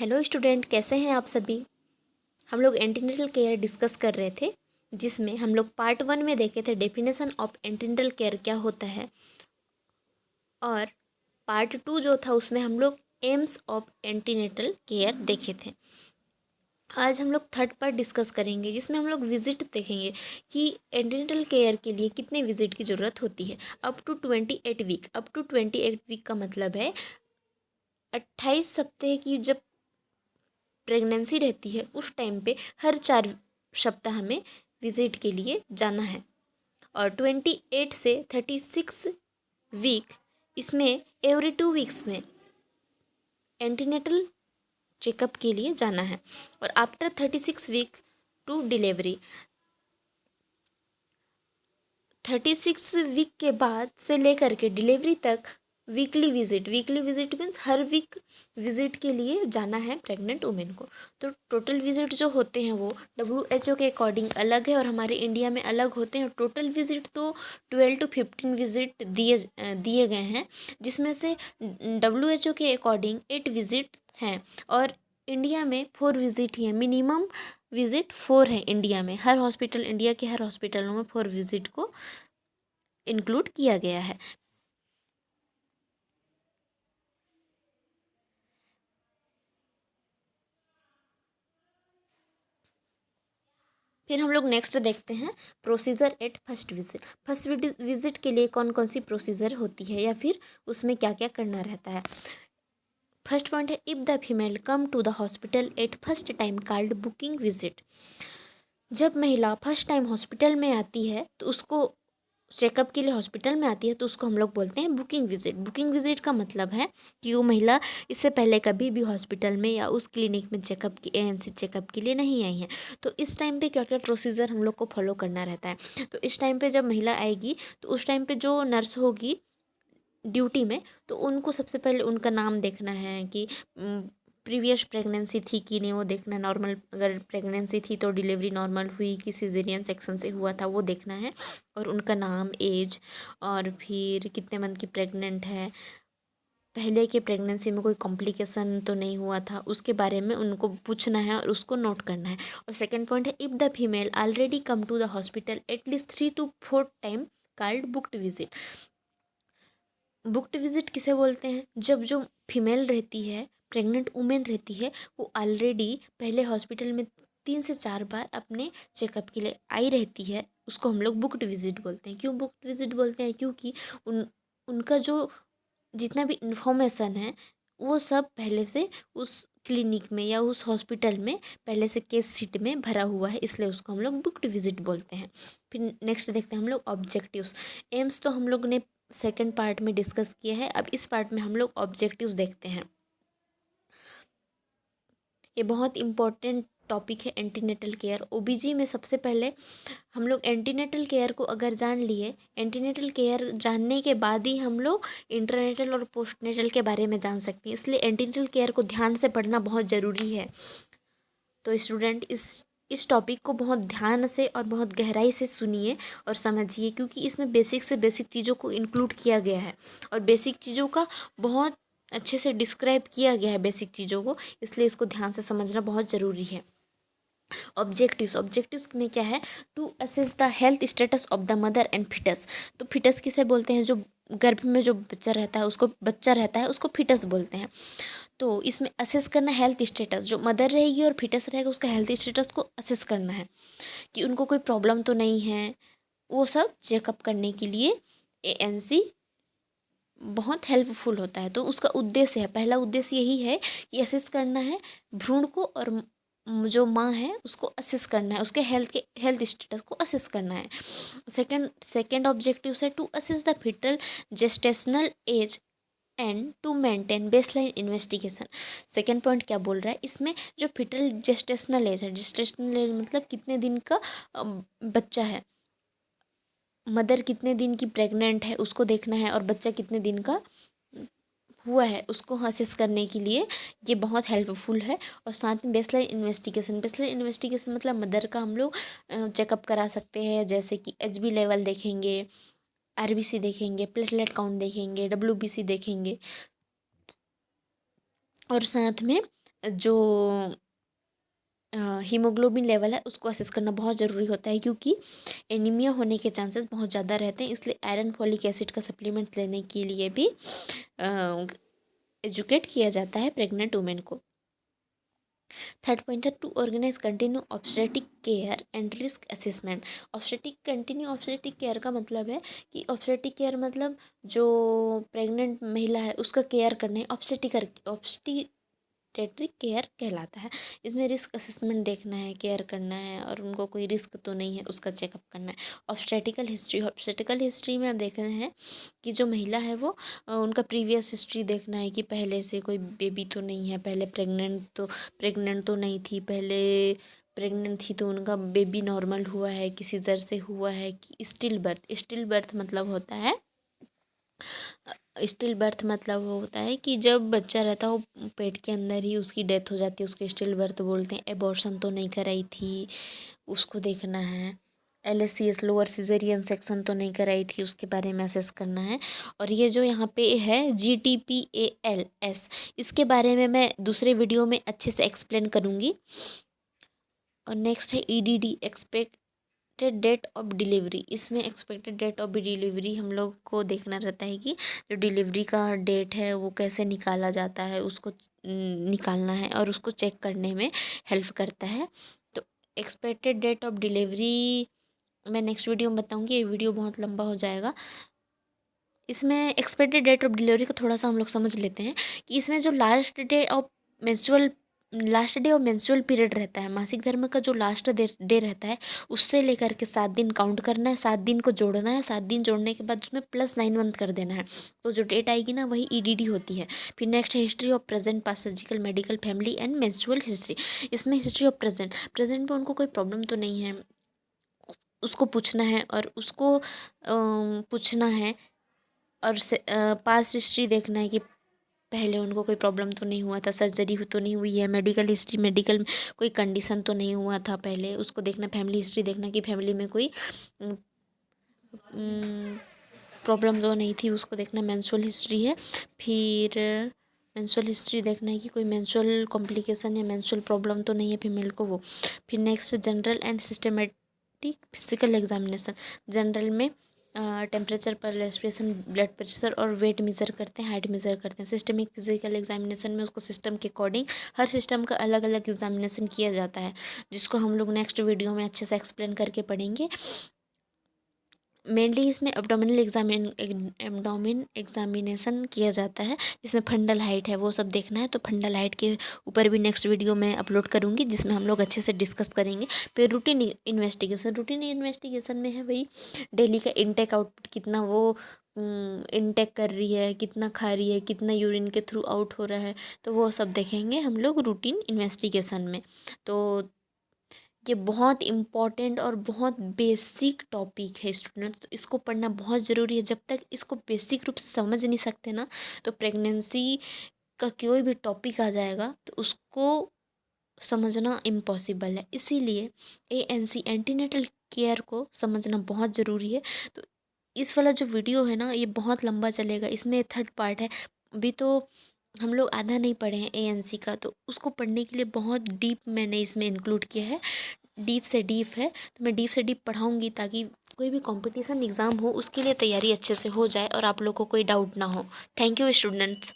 Hello student, कैसे हैं आप सभी। हम लोग एंटीनेटल केयर डिस्कस कर रहे थे, जिसमें हम लोग पार्ट 1 में देखे थे डेफिनेशन ऑफ एंटीनेटल केयर क्या होता है, और पार्ट 2 जो था उसमें हम लोग एम्स ऑफ एंटीनेटल केयर देखे थे। आज हम लोग थर्ड पार्ट डिस्कस करेंगे, जिसमें हम लोग विजिट देखेंगे कि एंटीनेटल केयर के लिए कितने विजिट की ज़रूरत होती है। Up to 28 week. Up to 28 week का मतलब है 28 सप्ताह की जब प्रेगनेंसी रहती है उस टाइम पे हर 4 सप्ताह में विजिट के लिए जाना है। और 28 से 36 वीक, इसमें एवरी 2 वीक्स में एंटीनेटल चेकअप के लिए जाना है। और after 36 week to delivery, 36 week के बाद से लेकर के डिलीवरी तक वीकली विजिट मीन्स हर वीक विजिट के लिए जाना है प्रेग्नेंट वुमेन को। तो टोटल विजिट जो होते हैं वो WHO के अकॉर्डिंग अलग है और हमारे इंडिया में अलग होते हैं। टोटल विजिट तो 12 to 15 विजिट दिए गए हैं, जिसमें से WHO के अकॉर्डिंग 8 विजिट हैं और इंडिया में 4 विजिट ही है। मिनिमम विजिट 4 है इंडिया में। इंडिया के हर हॉस्पिटलों में 4 विजिट को इंक्लूड किया गया है। फिर हम लोग नेक्स्ट देखते हैं procedure at first visit. First visit के लिए कौन कौन सी प्रोसीजर होती है या फिर उसमें क्या क्या करना रहता है। फर्स्ट पॉइंट है, if the female come to the hospital at first time called booking visit. जब महिला फर्स्ट टाइम हॉस्पिटल में आती है तो उसको चेकअप के लिए हॉस्पिटल में आती है तो उसको हम लोग बोलते हैं बुकिंग विजिट। बुकिंग विजिट का मतलब है कि वो महिला इससे पहले कभी भी हॉस्पिटल में या उस क्लिनिक में चेकअप की ANC चेकअप के लिए नहीं आई है। तो इस टाइम पे क्या क्या प्रोसीजर हम लोग को फॉलो करना रहता है। तो इस टाइम पे जब महिला आएगी तो उस टाइम पे जो नर्स होगी ड्यूटी में, तो उनको सबसे पहले उनका नाम देखना है कि प्रीवियस प्रेगनेंसी थी कि नहीं, वो देखना है। नॉर्मल अगर प्रेगनेंसी थी तो डिलीवरी नॉर्मल हुई कि सिजेरियन सेक्शन से हुआ था, वो देखना है। और उनका नाम, एज, और फिर कितने मंथ की प्रेग्नेंट है, पहले के प्रेगनेंसी में कोई कॉम्प्लिकेशन तो नहीं हुआ था, उसके बारे में उनको पूछना है और उसको नोट करना है। और सेकंड पॉइंट है, if the female already come to the hospital at least 3 to 4 time called booked visit. Booked visit किसे बोलते हैं, जब जो फीमेल रहती है, प्रेग्नेंट वुमेन रहती है, वो ऑलरेडी पहले हॉस्पिटल में 3 से 4 बार अपने चेकअप के लिए आई रहती है, उसको हम लोग बुक्ड विजिट बोलते हैं। क्यों बुक्ड विजिट बोलते हैं, क्योंकि उनका जो जितना भी इंफॉर्मेशन है वो सब पहले से उस क्लिनिक में या उस हॉस्पिटल में पहले से केस शीट में भरा हुआ है, इसलिए उसको हम लोग बुक्ड विजिट बोलते हैं। फिर नेक्स्ट देखते हैं हम लोग ऑब्जेक्टिव्स। एम्स तो हम लोग ने सेकंड पार्ट में डिस्कस किया है, अब इस पार्ट में हम लोग ऑब्जेक्टिव्स देखते हैं। ये बहुत इंपॉर्टेंट टॉपिक है एंटीनेटल केयर। OBG में सबसे पहले हम लोग एंटीनेटल केयर को अगर जान लिए, एंटीनेटल केयर जानने के बाद ही हम लोग इंटरनेटल और पोस्टनेटल के बारे में जान सकते हैं। इसलिए एंटीनेटल केयर को ध्यान से पढ़ना बहुत ज़रूरी है। तो स्टूडेंट इस टॉपिक को बहुत ध्यान से और बहुत गहराई से सुनिए और समझिए, क्योंकि इसमें बेसिक से बेसिक चीज़ों को इंक्लूड किया गया है और बेसिक चीज़ों का बहुत अच्छे से डिस्क्राइब किया गया है बेसिक चीज़ों को, इसलिए इसको ध्यान से समझना बहुत ज़रूरी है। ऑब्जेक्टिव्स में क्या है, to assess the health status of the mother and foetus. तो फिटस किसे बोलते हैं, जो गर्भ में जो बच्चा रहता है उसको फिटस बोलते हैं। तो इसमें असेस करना हेल्थ स्टेटस, जो मदर रहेगी और फिटस रहेगा उसका हेल्थ स्टेटस को असेस करना है कि उनको कोई प्रॉब्लम तो नहीं है। वो सब चेकअप करने के लिए ANC बहुत हेल्पफुल होता है। तो उसका उद्देश्य है, पहला उद्देश्य यही है कि असेस करना है भ्रूण को, और जो माँ है उसको असेस करना है, उसके हेल्थ स्टेटस को असेस करना है। सेकंड ऑब्जेक्टिव है to assess the foetal gestational age and to maintain baseline investigation. Second point क्या बोल रहा है इसमें, जो फीटल जेस्टेशनल एज है, जेस्टेशनल एज मतलब कितने दिन का बच्चा है, मदर कितने दिन की प्रेग्नेंट है उसको देखना है, और बच्चा कितने दिन का हुआ है उसको असेस करने के लिए ये बहुत हेल्पफुल है। और साथ में बेसलाइन इन्वेस्टिगेशन मतलब मदर का हम लोग चेकअप करा सकते हैं, जैसे कि HB लेवल देखेंगे, RBC देखेंगे, प्लेटलेट काउंट देखेंगे, WBC देखेंगे, और साथ में जो हीमोग्लोबिन लेवल है उसको असेस करना बहुत ज़रूरी होता है, क्योंकि एनीमिया होने के चांसेस बहुत ज़्यादा रहते हैं। इसलिए आयरन फॉलिक एसिड का सप्लीमेंट लेने के लिए भी एजुकेट किया जाता है प्रेग्नेंट वुमेन को। थर्ड पॉइंट है to organise continue obstetric care and risk assessment. Obstetric care का मतलब है कि ऑब्स्टेटिक केयर मतलब जो प्रेग्नेंट महिला है उसका केयर करना है, ऑब्स्टेट्रिक केयर कहलाता है। इसमें रिस्क असेसमेंट देखना है, केयर करना है और उनको कोई रिस्क तो नहीं है उसका चेकअप करना है। ऑब्स्टेटिकल हिस्ट्री में देख रहे हैं कि जो महिला है वो उनका प्रीवियस हिस्ट्री देखना है कि पहले से कोई बेबी तो नहीं है, पहले प्रेग्नेंट तो नहीं थी, पहले प्रेग्नेंट थी तो उनका बेबी नॉर्मल हुआ है कि सीजर से हुआ है कि स्टिल बर्थ मतलब होता है, स्टिल बर्थ मतलब वो होता है कि जब बच्चा रहता है वो पेट के अंदर ही उसकी डेथ हो जाती है, उसको स्टिल बर्थ बोलते हैं। एबॉर्शन तो नहीं कराई थी उसको देखना है। LSCS लोअर सिजेरियन सेक्शन तो नहीं कराई थी उसके बारे में असेस करना है। और ये जो यहाँ पे है GTPALS, इसके बारे में मैं दूसरे वीडियो में अच्छे से एक्सप्लेन करूँगी। और नेक्स्ट है EDD, expected date of delivery. इसमें एक्सपेक्टेड डेट ऑफ डिलीवरी हम लोग को देखना रहता है कि जो डिलीवरी का डेट है वो कैसे निकाला जाता है, उसको निकालना है और उसको चेक करने में हेल्प करता है। तो एक्सपेक्टेड डेट ऑफ डिलीवरी मैं नेक्स्ट वीडियो में बताऊंगी, ये वीडियो बहुत लंबा हो जाएगा। इसमें एक्सपेक्टेड डेट ऑफ डिलीवरी को थोड़ा सा हम लोग समझ लेते हैं कि इसमें जो last day of menstrual period रहता है, मासिक धर्म का जो लास्ट डे रहता है, उससे लेकर के 7 दिन काउंट करना है, 7 दिन को जोड़ना है, 7 दिन जोड़ने के बाद उसमें +9 मंथ कर देना है। तो जो डेट आएगी ना वही EDD होती है। फिर नेक्स्ट है history of present, past, surgical, medical, family and menstrual history. इसमें हिस्ट्री ऑफ प्रेजेंट में उनको कोई प्रॉब्लम तो नहीं है उसको पूछना है, और उसको पूछना है। और पास्ट हिस्ट्री देखना है कि पहले उनको कोई प्रॉब्लम तो नहीं हुआ था, सर्जरी तो नहीं हुई है। मेडिकल हिस्ट्री, मेडिकल में कोई कंडीशन तो नहीं हुआ था पहले, उसको देखना। फैमिली हिस्ट्री देखना कि फैमिली में कोई प्रॉब्लम तो नहीं थी, उसको देखना। मेंस्ट्रुअल हिस्ट्री है, फिर मेंस्ट्रुअल हिस्ट्री देखना है कि कोई मेंस्ट्रुअल कॉम्प्लिकेशन या मेंस्ट्रुअल प्रॉब्लम तो नहीं है फीमेल को वो। फिर next general and systematic physical examination. General में टेम्परेचर, पल्सेशन, ब्लड प्रेशर और वेट मेज़र करते हैं, हाइट मेज़र करते हैं। सिस्टमिक फिजिकल एग्जामिनेशन में उसको सिस्टम के अकॉर्डिंग हर सिस्टम का अलग अलग एग्जामिनेशन किया जाता है, जिसको हम लोग नेक्स्ट वीडियो में अच्छे से एक्सप्लेन करके पढ़ेंगे। मेनली इसमें एब्डोमिनल एग्जामिनेशन किया जाता है, जिसमें फंडल हाइट है वो सब देखना है। तो फंडल हाइट के ऊपर भी नेक्स्ट वीडियो में अपलोड करूँगी, जिसमें हम लोग अच्छे से डिस्कस करेंगे। फिर रूटीन इन्वेस्टिगेशन में है वही डेली का इनटेक आउटपुट कितना वो इनटेक कर रही है, कितना खा रही है, कितना यूरिन के थ्रू आउट हो रहा है, तो वो सब देखेंगे हम लोग रूटीन इन्वेस्टिगेशन में। तो ये बहुत इम्पॉर्टेंट और बहुत बेसिक टॉपिक है स्टूडेंट्स, तो इसको पढ़ना बहुत ज़रूरी है। जब तक इसको बेसिक रूप से समझ नहीं सकते ना, तो प्रेगनेंसी का कोई भी टॉपिक आ जाएगा तो उसको समझना इम्पॉसिबल है। इसीलिए ANC एंटीनेटल केयर को समझना बहुत ज़रूरी है। तो इस वाला जो वीडियो है ना ये बहुत लंबा चलेगा, इसमें थर्ड पार्ट है। अभी तो हम लोग आधा नहीं पढ़े हैं ANC का, तो उसको पढ़ने के लिए बहुत डीप मैंने इसमें इंक्लूड किया है। डीप से डीप है, तो मैं डीप से डीप पढ़ाऊँगी ताकि कोई भी कंपटीशन एग्ज़ाम हो उसके लिए तैयारी अच्छे से हो जाए और आप लोग को कोई डाउट ना हो। Thank you students.